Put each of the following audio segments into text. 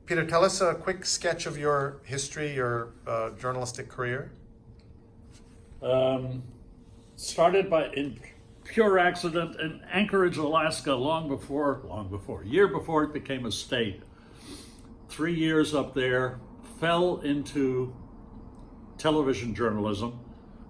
Peter, tell us a quick sketch of your history, your journalistic career. Started in pure accident in Anchorage, Alaska, a year before it became a state. 3 years up there, fell into television journalism,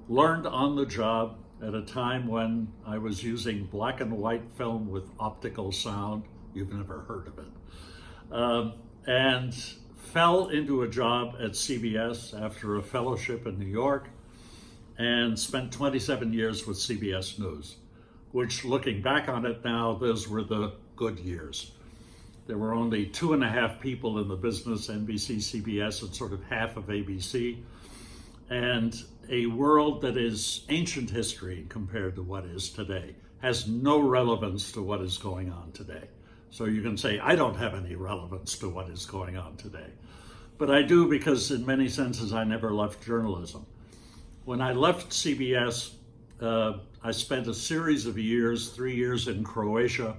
learned on the job at a time when I was using black and white film with optical sound. You've never heard of it. And fell into a job at CBS after a fellowship in New York, and spent 27 years with CBS News, which, looking back on it now, those were the good years. There were only 2.5 people in the business, NBC, CBS, and sort of half of ABC, and a world that is ancient history compared to what is today, has no relevance to what is going on today. So you can say, I don't have any relevance to what is going on today. But I do, because in many senses, I never left journalism. When I left CBS, I spent a series of years, 3 years in Croatia,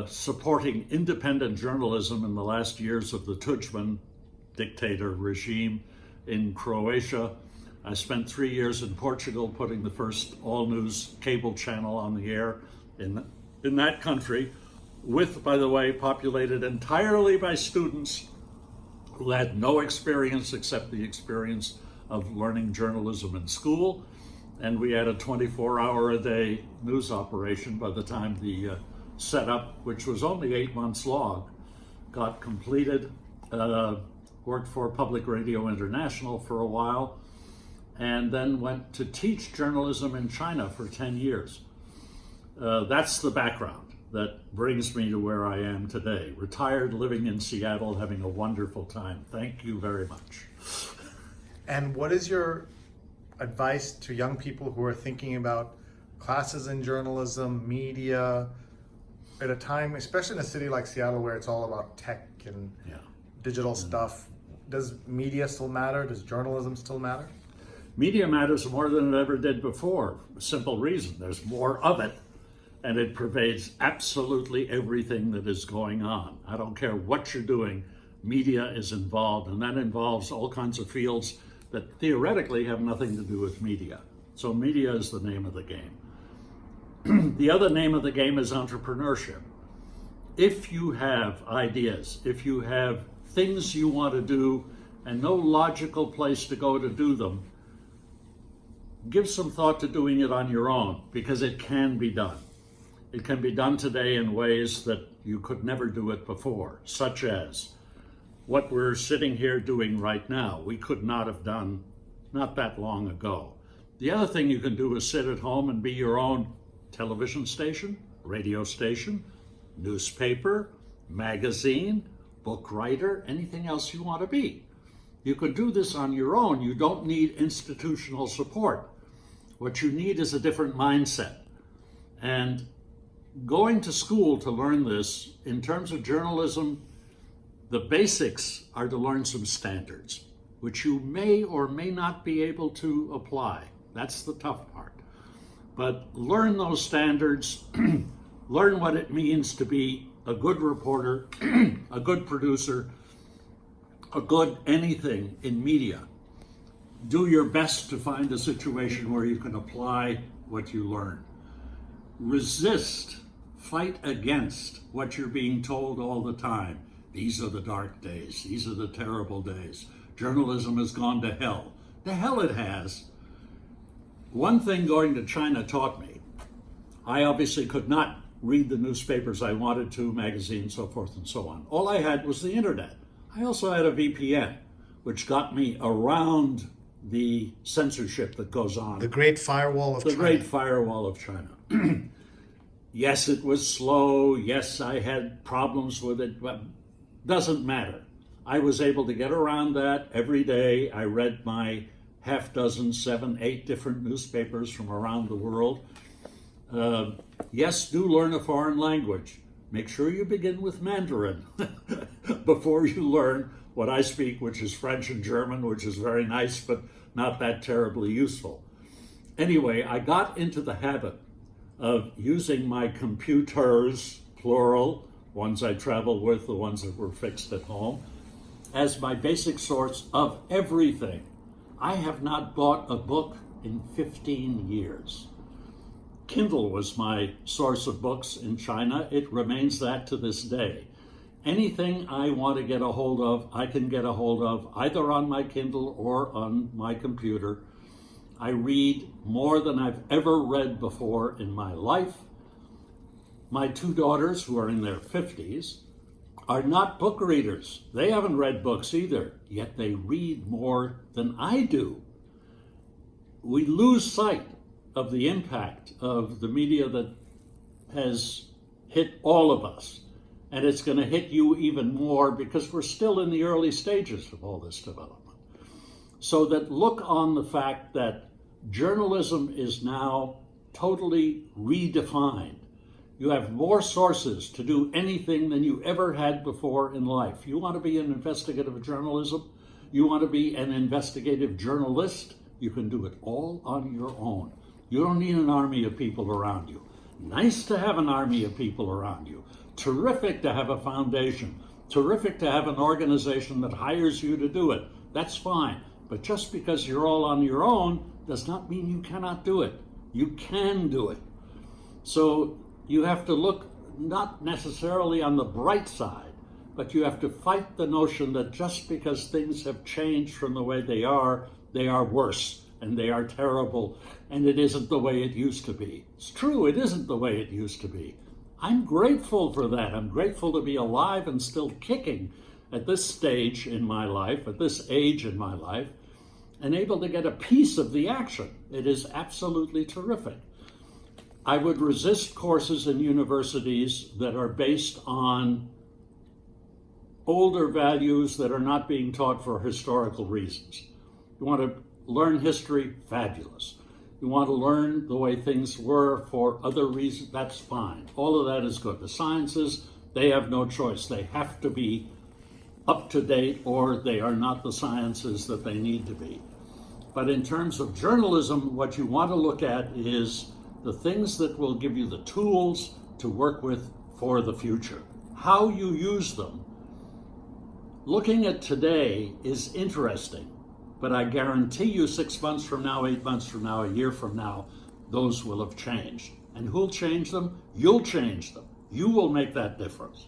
supporting independent journalism in the last years of the Tudjman dictator regime in Croatia. I spent 3 years in Portugal, putting the first all-news cable channel on the air in that country, with, by the way, populated entirely by students who had no experience except the experience of learning journalism in school. And we had a 24-hour-a-day news operation by the time the setup, which was only 8 months long, got completed. Worked for Public Radio International for a while, and then went to teach journalism in China for 10 years. That's the background that brings me to where I am today. Retired, living in Seattle, having a wonderful time. Thank you very much. And what is your advice to young people who are thinking about classes in journalism, media, at a time, especially in a city like Seattle, where it's all about tech and digital stuff? Does media still matter? Does journalism still matter? Media matters more than it ever did before. Simple reason, there's more of it, and it pervades absolutely everything that is going on. I don't care what you're doing, media is involved, and that involves all kinds of fields that theoretically have nothing to do with media. So media is the name of the game. The other name of the game is entrepreneurship. If you have ideas, if you have things you want to do and no logical place to go to do them, give some thought to doing it on your own, because it can be done. It can be done today in ways that you could never do it before, such as what we're sitting here doing right now. We could not have done not that long ago. The other thing you can do is sit at home and be your own television station, radio station, newspaper, magazine, book writer, anything else you want to be. You could do this on your own. You don't need institutional support. What you need is a different mindset. And going to school to learn this, in terms of journalism, the basics are to learn some standards, which you may or may not be able to apply. That's the tough part. But learn those standards, learn what it means to be a good reporter, a good producer, a good anything in media. Do your best to find a situation where you can apply what you learn. Resist, fight against what you're being told all the time. These are the dark days. These are the terrible days. Journalism has gone to hell. The hell it has. One thing going to China taught me, I obviously could not read the newspapers I wanted to, magazines, so forth and so on. All I had was the internet. I also had a VPN, which got me around the censorship that goes on. The Great Firewall of China. The Great Firewall of China. Yes, it was slow. Yes, I had problems with it, but doesn't matter. I was able to get around that every day. I read my half dozen, 7, 8 different newspapers from around the world. Yes, do learn a foreign language. Make sure you begin with Mandarin before you learn what I speak, which is French and German, which is very nice, but not that terribly useful. Anyway, I got into the habit of using my computers, plural, ones I travel with, the ones that were fixed at home, as my basic source of everything. I have not bought a book in 15 years. Kindle was my source of books in China. It remains that to this day. Anything I want to get a hold of, I can get a hold of either on my Kindle or on my computer. I read more than I've ever read before in my life. My two daughters, who are in their 50s, are not book readers. They haven't read books either, yet they read more than I do. We lose sight of the impact of the media that has hit all of us. And it's going to hit you even more because we're still in the early stages of all this development. So that look on the fact that journalism is now totally redefined. You have more sources to do anything than you ever had before in life. You want to be an investigative journalism? You want to be an investigative journalist? You can do it all on your own. You don't need an army of people around you. Nice to have an army of people around you. Terrific to have a foundation. Terrific to have an organization that hires you to do it. That's fine. But just because you're all on your own does not mean you cannot do it. You can do it. So you have to look not necessarily on the bright side, but you have to fight the notion that just because things have changed from the way they are worse and they are terrible and it isn't the way it used to be. It's true, it isn't the way it used to be. I'm grateful for that. I'm grateful to be alive and still kicking at this stage in my life, at this age in my life, and able to get a piece of the action. It is absolutely terrific. I would resist courses in universities that are based on older values that are not being taught for historical reasons. You want to learn history? Fabulous. You want to learn the way things were for other reasons? That's fine. All of that is good. The sciences, they have no choice. They have to be up to date or they are not the sciences that they need to be. But in terms of journalism, what you want to look at is the things that will give you the tools to work with for the future. How you use them. Looking at today is interesting. But I guarantee you 6 months from now, 8 months from now, a year from now, those will have changed. And who'll change them? You'll change them. You will make that difference.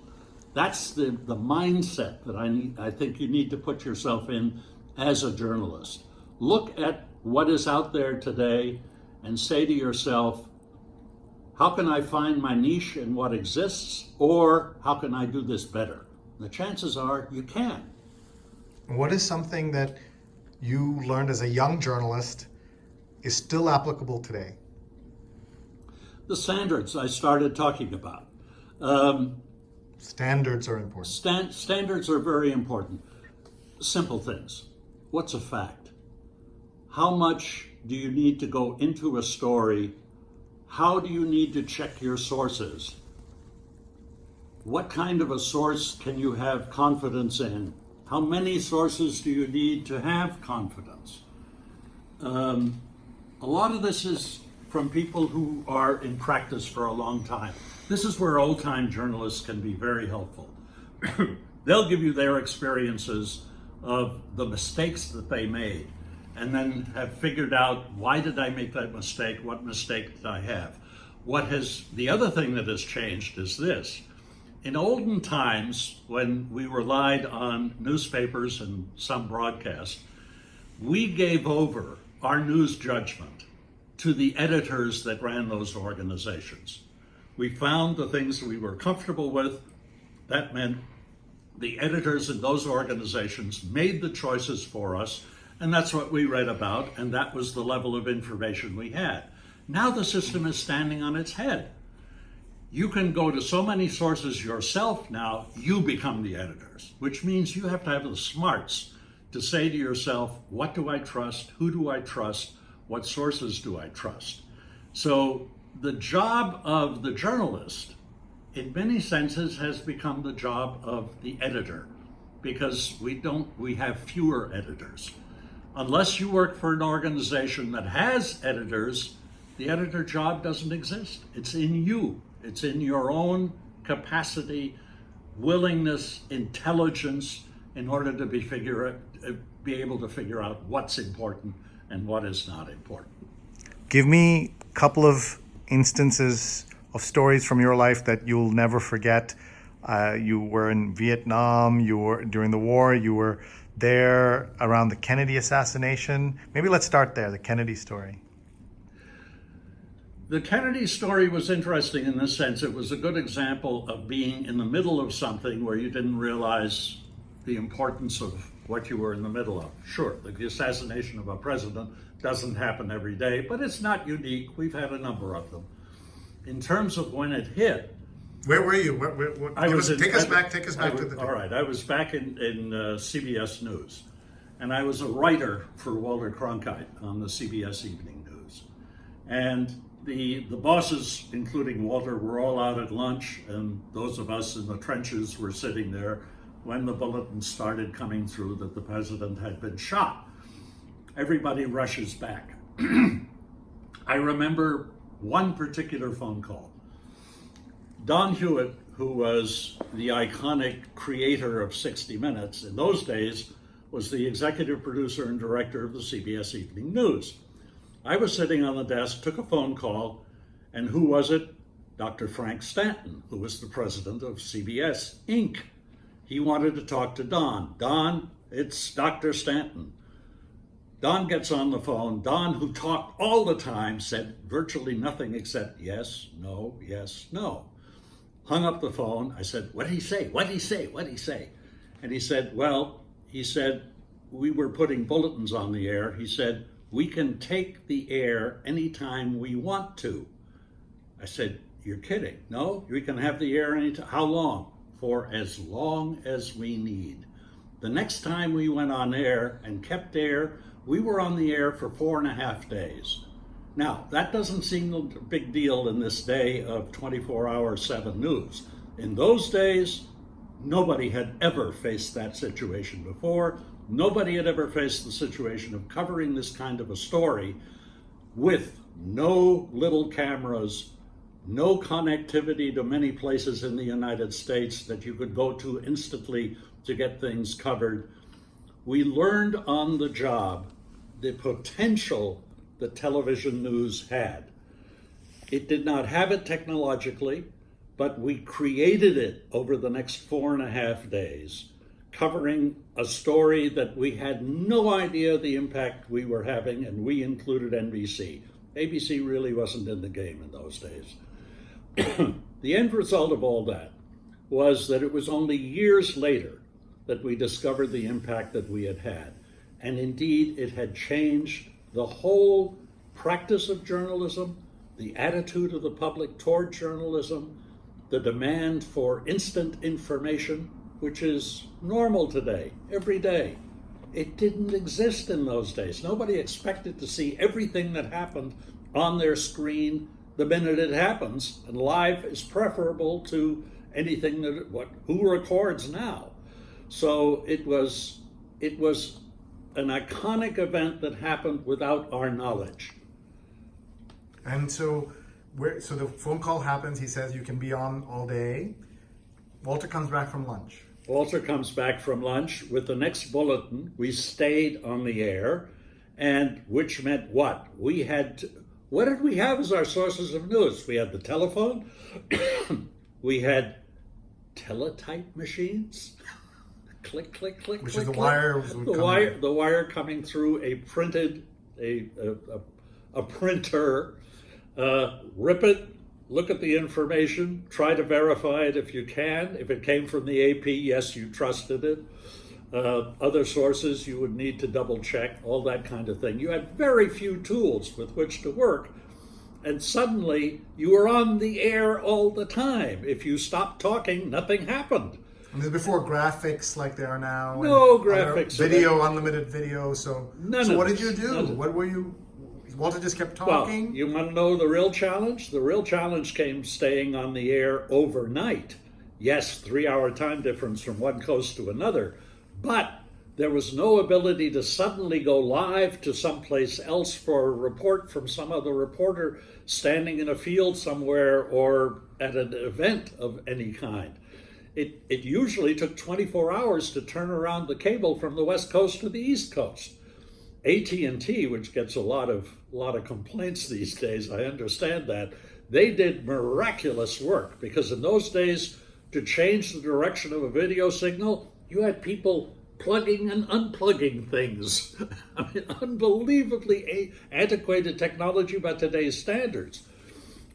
That's the mindset that I think you need to put yourself in as a journalist. Look at what is out there today and say to yourself, how can I find my niche in what exists? Or how can I do this better? The chances are you can. What is something that you learned as a young journalist is still applicable today? The standards I started talking about. Standards are important. Standards are very important. Simple things. What's a fact? How much do you need to go into a story? How do you need to check your sources? What kind of a source can you have confidence in? How many sources do you need to have confidence? A lot of this is from people who are in practice for a long time. This is where old-time journalists can be very helpful. They'll give you their experiences of the mistakes that they made and then have figured out, why did I make that mistake? What mistake did I have? The other thing that has changed is this. In olden times, when we relied on newspapers and some broadcasts, we gave over our news judgment to the editors that ran those organizations. We found the things that we were comfortable with. That meant the editors in those organizations made the choices for us, and that's what we read about, and that was the level of information we had. Now the system is standing on its head. You can go to so many sources yourself now, you become the editors, which means you have to have the smarts to say to yourself, what do I trust? Who do I trust? What sources do I trust? So the job of the journalist, in many senses, has become the job of the editor, because we have fewer editors. Unless you work for an organization that has editors, the editor job doesn't exist. It's in you. It's in your own capacity willingness, intelligence in order to be able to figure out what's important and what is not important. Give me a couple of instances of stories from your life that you'll never forget. You were in Vietnam, you were during the war, you were there around the Kennedy assassination. Maybe let's start there, the Kennedy story. The Kennedy story was interesting in this sense. It was a good example of being in the middle of something where you didn't realize the importance of what you were in the middle of. Sure, the assassination of a president doesn't happen every day, but it's not unique. We've had a number of them. In terms of when it hit, where were you? Take us back to the day. All right, I was back in CBS News, and I was a writer for Walter Cronkite on the CBS Evening News. And the bosses, including Walter, were all out at lunch, and those of us in the trenches were sitting there when the bulletin started coming through that the president had been shot. Everybody rushes back. I remember one particular phone call. Don Hewitt, who was the iconic creator of 60 Minutes, in those days was the executive producer and director of the CBS Evening News. I was sitting on the desk, took a phone call, and who was it? Dr. Frank Stanton, who was the president of CBS Inc. He wanted to talk to Don. Don, it's Dr. Stanton. Don gets on the phone. Don, who talked all the time, said virtually nothing except yes, no, hung up the phone. I said, what did he say? What did he say? What did he say? And he said, we were putting bulletins on the air. He said, we can take the air anytime we want to. I said, you're kidding. No, we can have the air anytime. How long? For as long as we need. The next time we went on air and kept air, we were on the air for 4.5 days. Now, that doesn't seem a big deal in this day of 24-hour 7 news. In those days, nobody had ever faced that situation before. Nobody had ever faced the situation of covering this kind of a story with no little cameras, no connectivity to many places in the United States that you could go to instantly to get things covered. We learned on the job the potential that television news had. It did not have it technologically, but we created it over the next 4.5 days, covering a story that we had no idea the impact we were having, and we included NBC. ABC really wasn't in the game in those days. The end result of all that was that it was only years later that we discovered the impact that we had had. And indeed, it had changed the whole practice of journalism, the attitude of the public toward journalism, the demand for instant information, which is normal today, every day. It didn't exist in those days. Nobody expected to see everything that happened on their screen the minute it happens, and live is preferable to anything who records now. So it was an iconic event that happened without our knowledge. And so the phone call happens. He says you can be on all day. Walter comes back from lunch. Walter comes back from lunch with the next bulletin. We stayed on the air, and which meant what? What did we have as our sources of news? We had the telephone. We had teletype machines. Click, click, click, which click, is the click. wire. The wire coming through a printer. Rip it, look at the information, try to verify it if you can. If it came from the AP, yes, you trusted it. Other sources you would need to double check, all that kind of thing. You had very few tools with which to work, and suddenly you were on the air all the time. If you stopped talking, nothing happened. And this is before graphics like they are now. No graphics. Video, unlimited video. So what did you do? None. What were you? Walter just kept talking? Well, you want to know the real challenge? The real challenge came staying on the air overnight. Yes, 3-hour time difference from one coast to another, but there was no ability to suddenly go live to someplace else for a report from some other reporter standing in a field somewhere or at an event of any kind. it usually took 24 hours to turn around the cable from the West Coast to the East Coast. AT&T, which gets a lot of complaints these days, I understand that, they did miraculous work, because in those days, to change the direction of a video signal, you had people plugging and unplugging things. I mean, unbelievably antiquated technology by today's standards.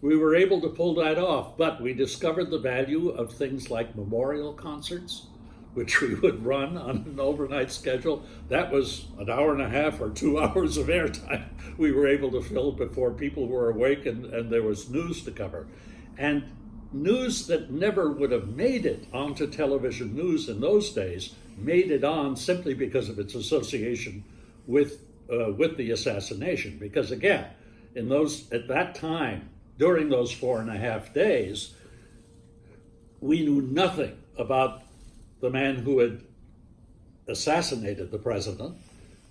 We were able to pull that off, but we discovered the value of things like memorial concerts, which we would run on an overnight schedule. That was an hour and a half or 2 hours of airtime we were able to fill before people were awake and there was news to cover. And news that never would have made it onto television news in those days made it on simply because of its association with the assassination. Because again, at that time, during those 4.5 days, we knew nothing about the man who had assassinated the president.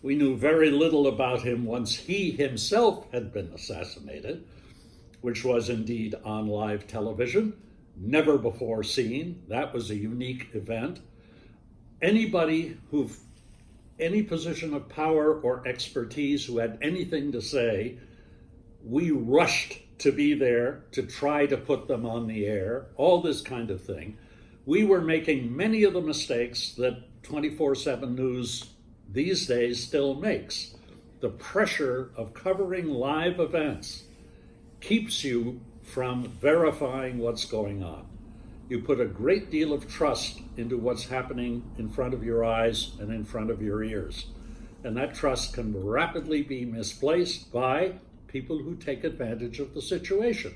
We knew very little about him once he himself had been assassinated, which was indeed on live television, never before seen. That was a unique event. Anybody any position of power or expertise who had anything to say, we rushed to be there to try to put them on the air, all this kind of thing. We were making many of the mistakes that 24/7 news these days still makes. The pressure of covering live events keeps you from verifying what's going on. You put a great deal of trust into what's happening in front of your eyes and in front of your ears. And that trust can rapidly be misplaced by people who take advantage of the situation.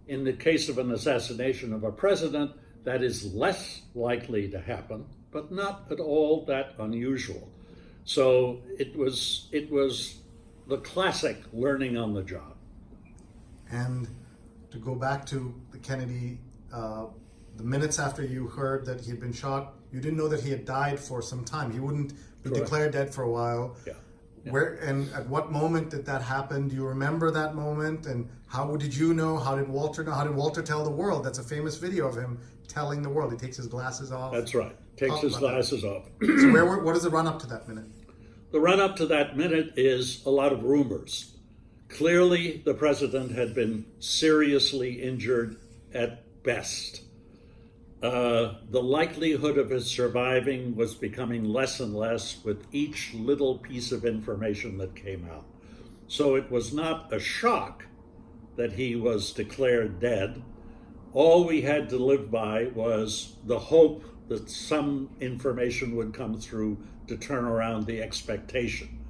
In the case of an assassination of a president, that is less likely to happen, but not at all that unusual. So it was the classic learning on the job. And to go back to the Kennedy, the minutes after you heard that he had been shot, you didn't know that he had died for some time. He wouldn't be Correct. declared dead for a while. Yeah. Where and at what moment did that happen? Do you remember that moment? And how did you know? How did Walter know? How did Walter tell the world? That's a famous video of him telling the world. He takes his glasses off. That's right. Takes his glasses off. So what is the run up to that minute? The run up to that minute is a lot of rumors. Clearly, the president had been seriously injured at best. The likelihood of his surviving was becoming less and less with each little piece of information that came out. So it was not a shock that he was declared dead. All we had to live by was the hope that some information would come through to turn around the expectation.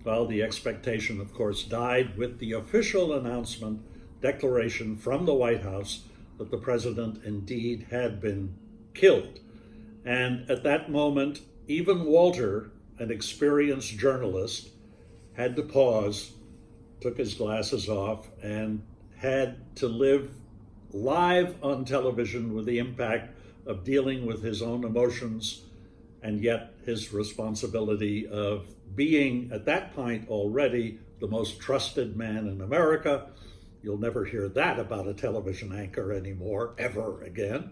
Well, the expectation, of course, died with the official announcement, declaration from the White House that the president indeed had been killed. And at that moment, even Walter, an experienced journalist, had to pause, took his glasses off, and had to live live on television with the impact of dealing with his own emotions and yet his responsibility of being, at that point already, the most trusted man in America. You'll never hear that about a television anchor anymore, ever again.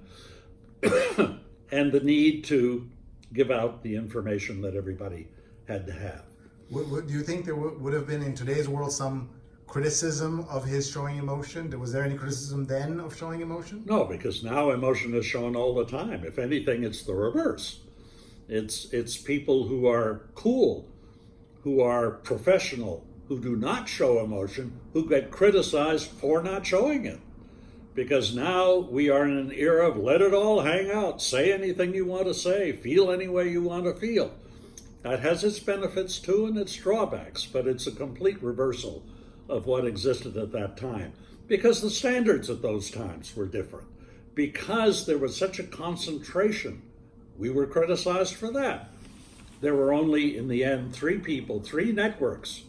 And the need to give out the information that everybody had to have. Do you think there would have been in today's world some criticism of his showing emotion? Was there any criticism then of showing emotion? No, because now emotion is shown all the time. If anything, it's the reverse. It's people who are cool, who are professional, who do not show emotion, who get criticized for not showing it. Because now we are in an era of let it all hang out, say anything you want to say, feel any way you want to feel. That has its benefits too and its drawbacks, but it's a complete reversal of what existed at that time. Because the standards at those times were different. Because there was such a concentration, we were criticized for that. There were only, in the end, 3 people, 3 networks.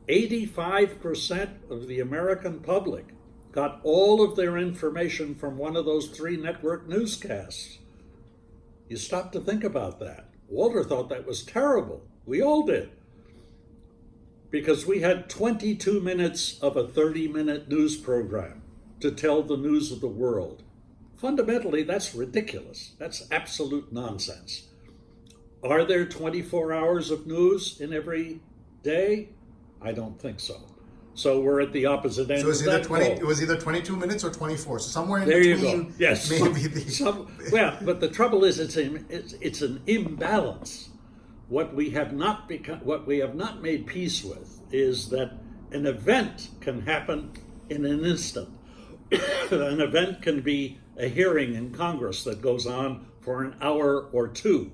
85% of the American public got all of their information from one of those 3 network newscasts. You stop to think about that. Walter thought that was terrible. We all did. Because we had 22 minutes of a 30-minute news program to tell the news of the world. Fundamentally, that's ridiculous. That's absolute nonsense. Are there 24 hours of news in every day? I don't think so. So we're at the opposite end So it's of either that 20. pole. It was either 22 minutes or 24. So somewhere in There you between. go. Yes. Maybe Well, but the trouble is, it's an imbalance. What we have not made peace with is that an event can happen in an instant. An event can be a hearing in Congress that goes on for an hour or two.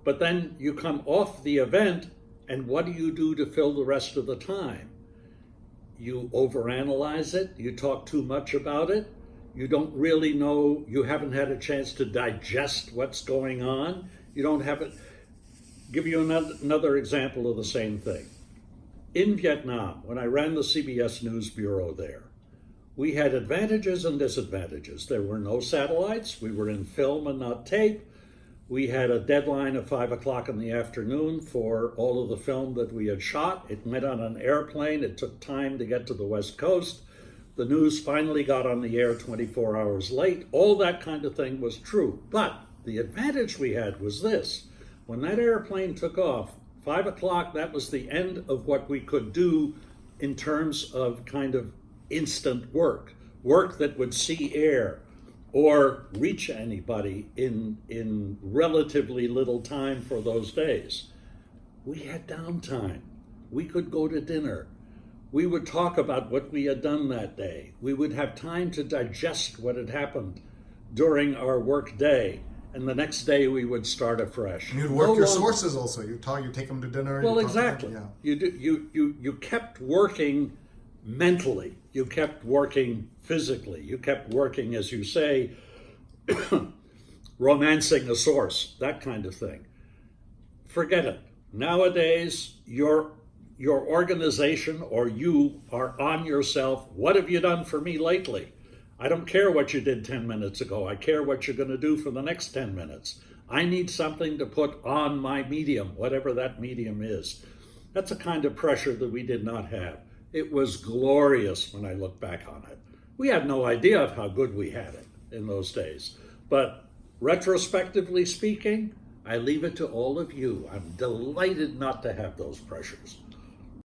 But then you come off the event, and what do you do to fill the rest of the time? You overanalyze it, you talk too much about it, you don't really know, you haven't had a chance to digest what's going on, you don't have it. Give you another example of the same thing. In Vietnam, when I ran the CBS News Bureau there, we had advantages and disadvantages. There were no satellites, we were in film and not tape. We had a deadline of 5 o'clock in the afternoon for all of the film that we had shot. It went on an airplane. It took time to get to the West Coast. The news finally got on the air 24 hours late. All that kind of thing was true. But the advantage we had was this. When that airplane took off, 5 o'clock, that was the end of what we could do in terms of kind of instant work that would see air or reach anybody in relatively little time for those days. We had downtime. We could go to dinner. We would talk about what we had done that day. We would have time to digest what had happened during our work day. And the next day we would start afresh. And you'd work your sources also. You take them to dinner. Well, you talk to them, exactly. Yeah. You kept working mentally. You kept working physically. You kept working, as you say, romancing a source, that kind of thing. Forget it. Nowadays, your organization or you are on yourself. What have you done for me lately? I don't care what you did 10 minutes ago. I care what you're going to do for the next 10 minutes. I need something to put on my medium, whatever that medium is. That's a kind of pressure that we did not have. It was glorious when I look back on it. We had no idea of how good we had it in those days. But retrospectively speaking, I leave it to all of you. I'm delighted not to have those pressures.